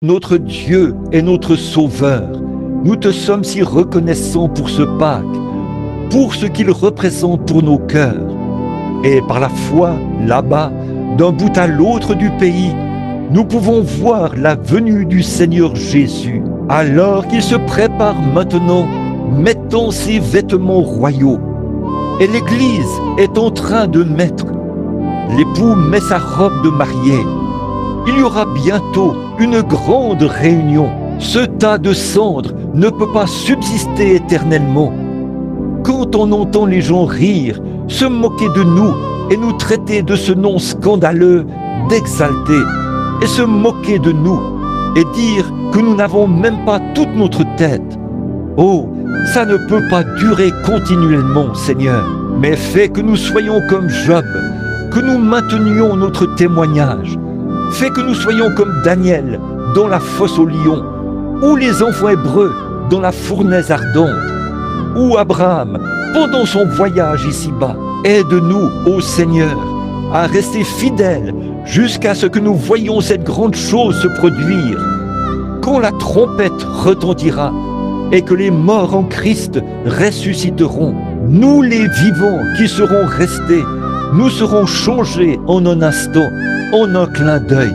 Notre Dieu et notre Sauveur, nous te sommes si reconnaissants pour ce Pâques, pour ce qu'il représente pour nos cœurs. Et par la foi, là-bas, d'un bout à l'autre du pays, nous pouvons voir la venue du Seigneur Jésus, alors qu'il se prépare maintenant, mettant ses vêtements royaux. Et l'Église est en train de mettre. L'époux met sa robe de mariée. Il y aura bientôt une grande réunion. Ce tas de cendres ne peut pas subsister éternellement. Quand on entend les gens rire, se moquer de nous et nous traiter de ce nom scandaleux d'exaltés, et se moquer de nous et dire que nous n'avons même pas toute notre tête. Oh, ça ne peut pas durer continuellement, Seigneur, mais fais que nous soyons comme Job, que nous maintenions notre témoignage. Fais que nous soyons comme Daniel dans la fosse aux lions, ou les enfants hébreux dans la fournaise ardente, ou Abraham pendant son voyage ici-bas. Aide-nous, ô Seigneur, à rester fidèles jusqu'à ce que nous voyions cette grande chose se produire. Quand la trompette retentira et que les morts en Christ ressusciteront, nous les vivants qui serons restés, nous serons changés en un instant, en un clin d'œil.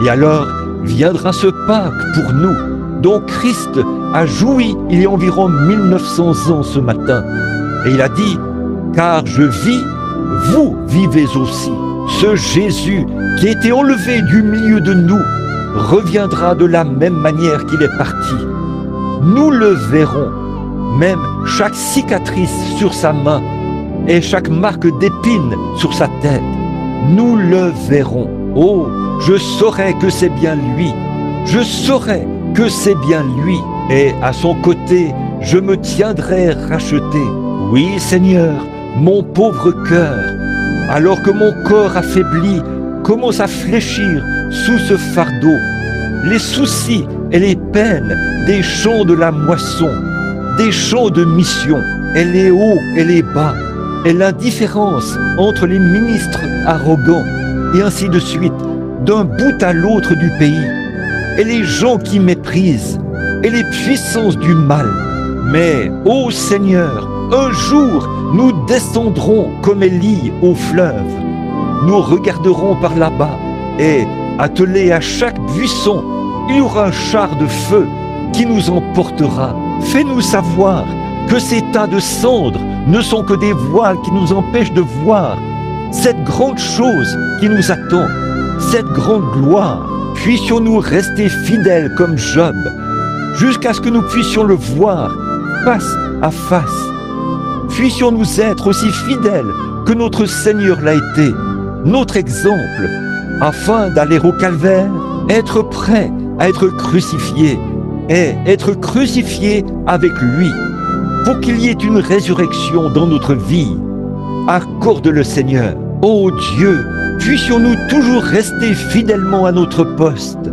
Et alors viendra ce Pâques pour nous, dont Christ a joui il y a environ 1900 ans ce matin. Et il a dit, « Car je vis, vous vivez aussi. » Ce Jésus qui a été enlevé du milieu de nous reviendra de la même manière qu'il est parti. Nous le verrons, même chaque cicatrice sur sa main et chaque marque d'épine sur sa tête. Nous le verrons. Oh, je saurai que c'est bien lui. Je saurai que c'est bien lui. Et à son côté, je me tiendrai racheté. Oui, Seigneur, mon pauvre cœur, alors que mon corps affaibli commence à fléchir sous ce fardeau, les soucis et les peines des champs de la moisson, des champs de mission, et les hauts et les bas, et l'indifférence entre les ministres arrogants, et ainsi de suite, d'un bout à l'autre du pays, et les gens qui méprisent, et les puissances du mal. Mais, ô Seigneur, un jour, nous descendrons comme Élie au fleuve. Nous regarderons par là-bas, et, attelés à chaque buisson, il y aura un char de feu qui nous emportera. Fais-nous savoir que ces tas de cendres ne sont que des voiles qui nous empêchent de voir cette grande chose qui nous attend, cette grande gloire. Puissions-nous rester fidèles comme Job, jusqu'à ce que nous puissions le voir face à face. Puissions-nous être aussi fidèles que notre Seigneur l'a été, notre exemple, afin d'aller au calvaire, être prêt à être crucifié et être crucifié avec lui, pour qu'il y ait une résurrection dans notre vie. Accorde-le, Seigneur. Ô Dieu, puissions-nous toujours rester fidèlement à notre poste.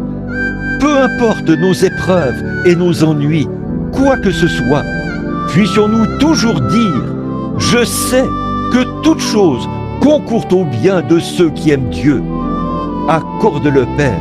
Peu importe nos épreuves et nos ennuis, quoi que ce soit, puissions-nous toujours dire « Je sais que toute chose concourt au bien de ceux qui aiment Dieu. » Accorde-le, Père.